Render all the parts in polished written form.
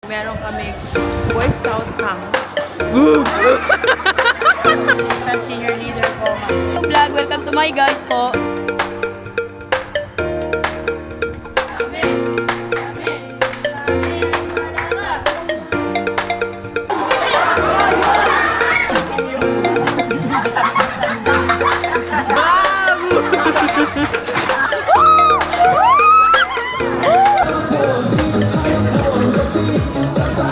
Meron kami Boy Scout camp. Assistant senior leader po, ma'am. Vlog, welcome to my guys po.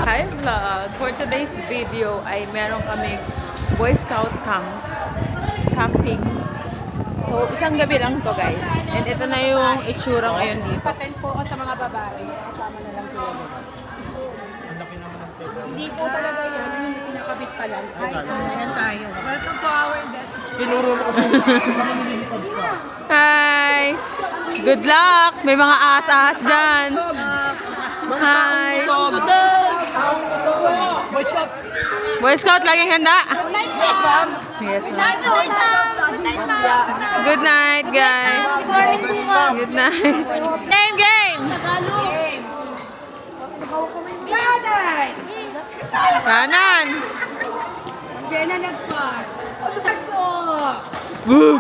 Hi vlog! For today's video ay meron kami Boy Scout camping. So, isang gabi lang to guys. And ito na yung itsura ngayon dito. Patent po ako sa mga babae. Kasama na lang sila. Hindi po talaga yan. Yung kinakabit pa lang. Ayan tayo. Welcome to our investiture. Pinuro ko kasi. Hi! Good luck! May mga ahas-ahas dyan. Hi! Boy Scout, laging handa. Yes, ma'am. Yes, ma'am. Good night, guys. Good night. Game! Kanan! Jenna nag-pass. Pasok! Boom!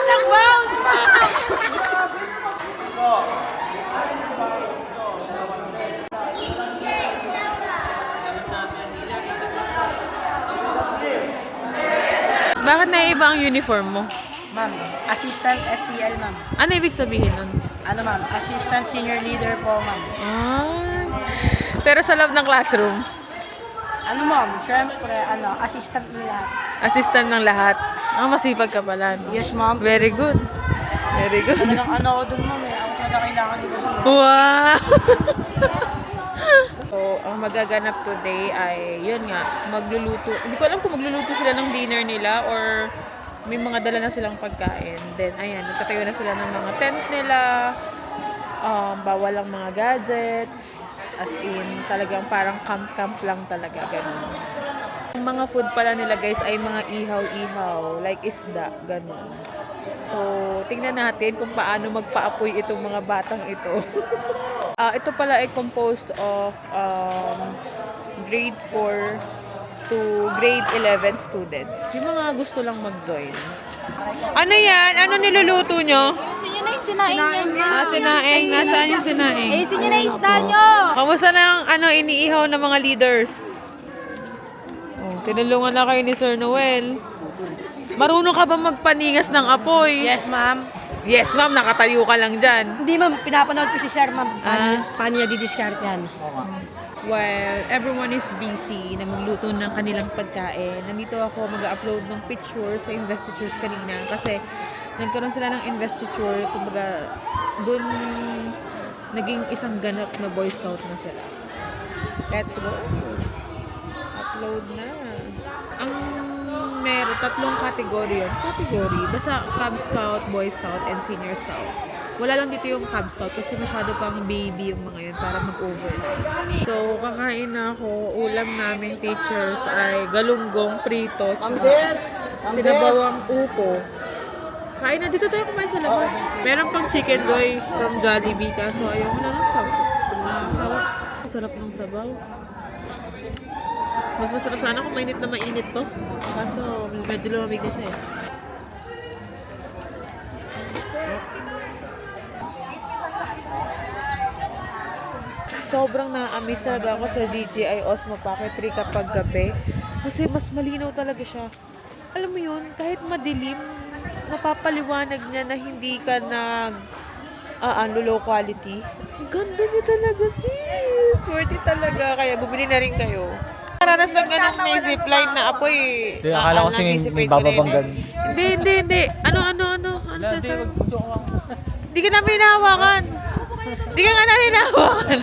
Nag-bounce, ma'am! Bakit naiiba ang uniform mo? Ma'am, assistant SCL, ma'am. Ano ibig sabihin nun? Ano, ma'am? Assistant senior leader po, ma'am. Pero sa loob ng classroom, Ano, ma'am? Siyempre, assistant ng lahat. assistant ng lahat. Masipag ka pala, no? Yes, ma'am. Very good. Very good. Talagang ako dun, ma'am, eh. Ako talaga kailangan nila dun. Wow! So, ang magaganap today ay, yun nga, magluluto. Hindi ko alam kung magluluto sila ng dinner nila or may mga dala na silang pagkain. Then, ayan, nagtatayo na sila ng mga tent nila. Bawal ang mga gadgets. As in, talagang parang camp-camp lang talaga, ganun. Ang mga food pala nila guys ay mga ihaw-ihaw, like isda, ganun. So, tingnan natin kung paano magpaapoy itong mga batang ito. Ito pala ay composed of grade 4 to grade 11 students. Yung mga gusto lang mag-join. Ano yan? Ano niluluto nyo? Sinyo na yung sinaing niya. Sinaing. Nasaan yung sinaing? Eh, sinyo na yung isda nyo. Kamusta na ang iniihaw ng mga leaders? Tinulungan na kayo ni Sir Noel. Marunong ka ba magpaningas ng apoy? Yes, ma'am. Yes, ma'am. Nakatayo ka lang dyan. Hindi, ma'am. Pinapanood ko si Sir, ma'am. Ah. Paano niya didiscard yan? While everyone is busy na magluto ng kanilang pagkain, nandito ako mag-upload ng picture sa investitures kanina kasi nagkaroon sila ng investiture, kumbaga doon naging isang ganap na Boy Scout na sila. Let's go! Upload na! Ang meron, tatlong category yun. Category, basta Cub Scout, Boy Scout, and Senior Scout. Wala lang dito yung Cub Scout kasi masyado pang baby yung mga yun para mag-overnight. So, kakain na ako. Ulam namin teachers ay galunggong, prito, sinabawang upo. Kain na. Dito tayo kumain sa labas. Meron pang chicken doy from Jollibee. Kaso ayaw ko na lang sawa. Sarap ng sabaw. Mas masarap sana kung mainit na mainit to. Kaso medyo lumamig na siya eh. Sobrang na-amaze talaga ako sa DJI Osmo Pocket 3 kapag gabi. Kasi mas malinaw talaga siya. Alam mo yun, kahit madilim, mapapaliwanag niya na hindi ka low quality. Ang ganda niya talaga, sis. Worth it talaga. Kaya bumili na rin kayo. Naranas lang ganun may zipline na apoy. Hindi, akala ko kasi may bababanggan. Hindi. Ano siya? Hindi ka namin hinahawakan. Hindi ka nga namin hinahawakan.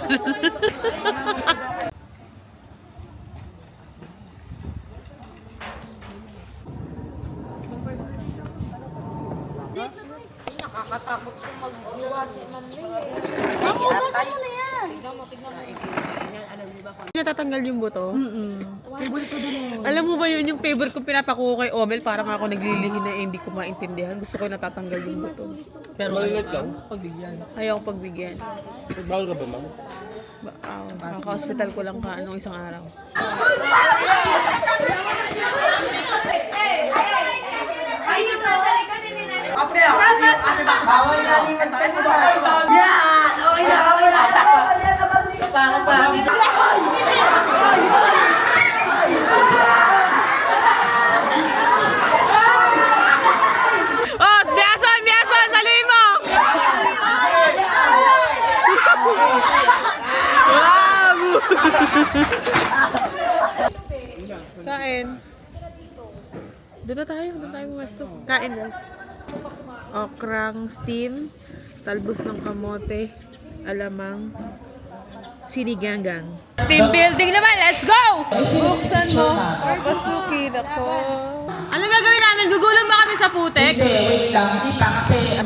Nakakatakot kung magdiwa si Ma'am May. Hugasan mo na yan. Tignan mo. Natatanggal yung buto? Alam mo ba yun yung favorite kong pinapakuha kay Omel? Parang ako naglilihi na hindi ko maintindihan. Gusto ko natatanggal yung buto. Pero malulit lang, pagbigyan. Ayaw ko pagbigyan. Bawal ka ba, ma'am? Naka-hospital ko lang isang araw. Ayun na, sa likod hindi na. Bawal na ni mag-send mo. Yan! Okay na, okay na. Kapako pa. Oh! Biyason! Biyason! Saluhin mo! Wow! Kain. Doon na tayo pumesto. Kain, guys. Okrang steam, talbos ng kamote, alamang, sinigang. Team building naman, let's go! Buksan mo, pasukin ako. Ano gagawin namin? Gugulong ba kami sa putek? Hindi, wait lang. Hindi pa kasi.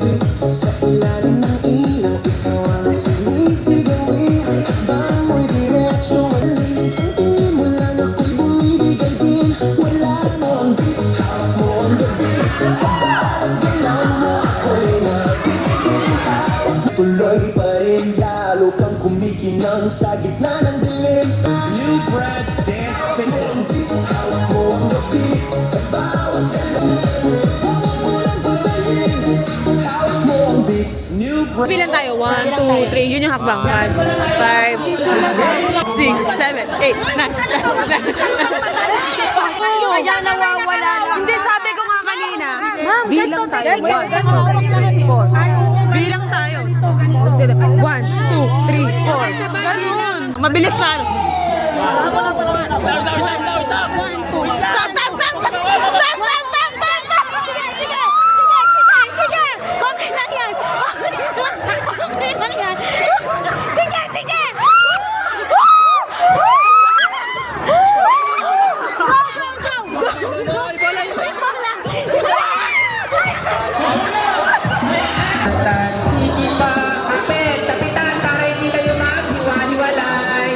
Tuloy pa rin, lalo kang kumikinang sa gitna ng dilim. New Brad Dance Fitness. Hawak mo ang gabi sa bawat galaw. Walang patayin, hawak mo ang beat. New Brad. Bilang tayo, 1, 2, 3, yun yung hakbang. 1, 5, 6, 7, 8, 9, 10. Kaya nawawala lang. Hindi, sabi ko nga kanina. Ma'am, Bilang tayo. Bilang tayo. 1, 2, 3, 4. Ganun. Mabilis na. Sige pa, kapit, kapitan, para hindi kayo maghiwa-hiwalay.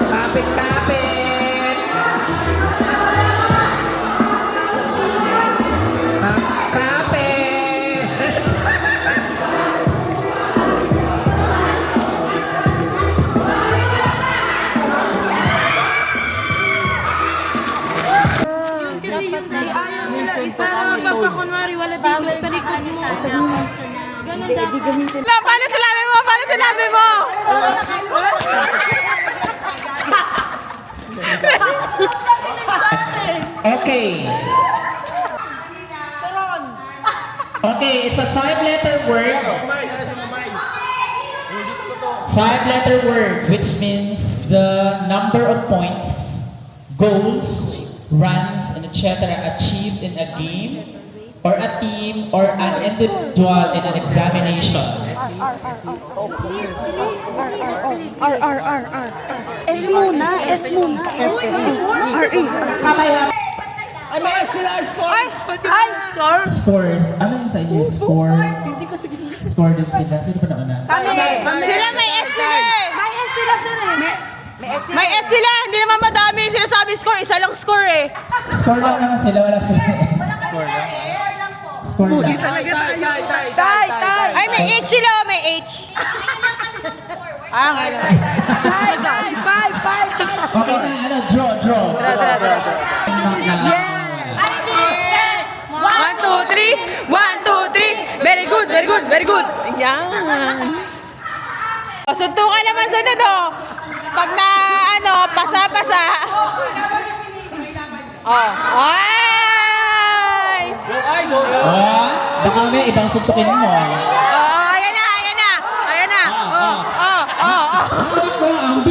Kapit, kapit. Kapit. Kasi yung ayaw nila isa. Pagka kunwari wala dito sa likod mo. Ganun dapat. Paano sinabi mo? Paano sinabi mo? Okay. Okay, it's a 5-letter word. 5-letter word, which means the number of points, goals, runs, and etc. achieved in a game, or a team, or an individual in an examination. S muna. Ano nga sila score? Ay, score? Score. Ano yung sa inyo? Score? Score din sila. Sino pa nauna? Sila may S sila eh. May S sila, sir eh. May S sila. Hindi naman madami. Sinasabi score. Isa lang score eh. Score lang naman sila. Wala sila S. Score lang? Score lang. Tay. Ay, may H sila. May H. Ngayon. Five. Okay na, ano? Draw. Tara. Yes. 1, 2, 3. 1, 2, 3. Very good. Yan. Suntukan naman sunod oh. Pag na pasa-pasa. Oh. Ay! Oh, baka may ibang suntukin mo. Oh, ayan na. Ito ang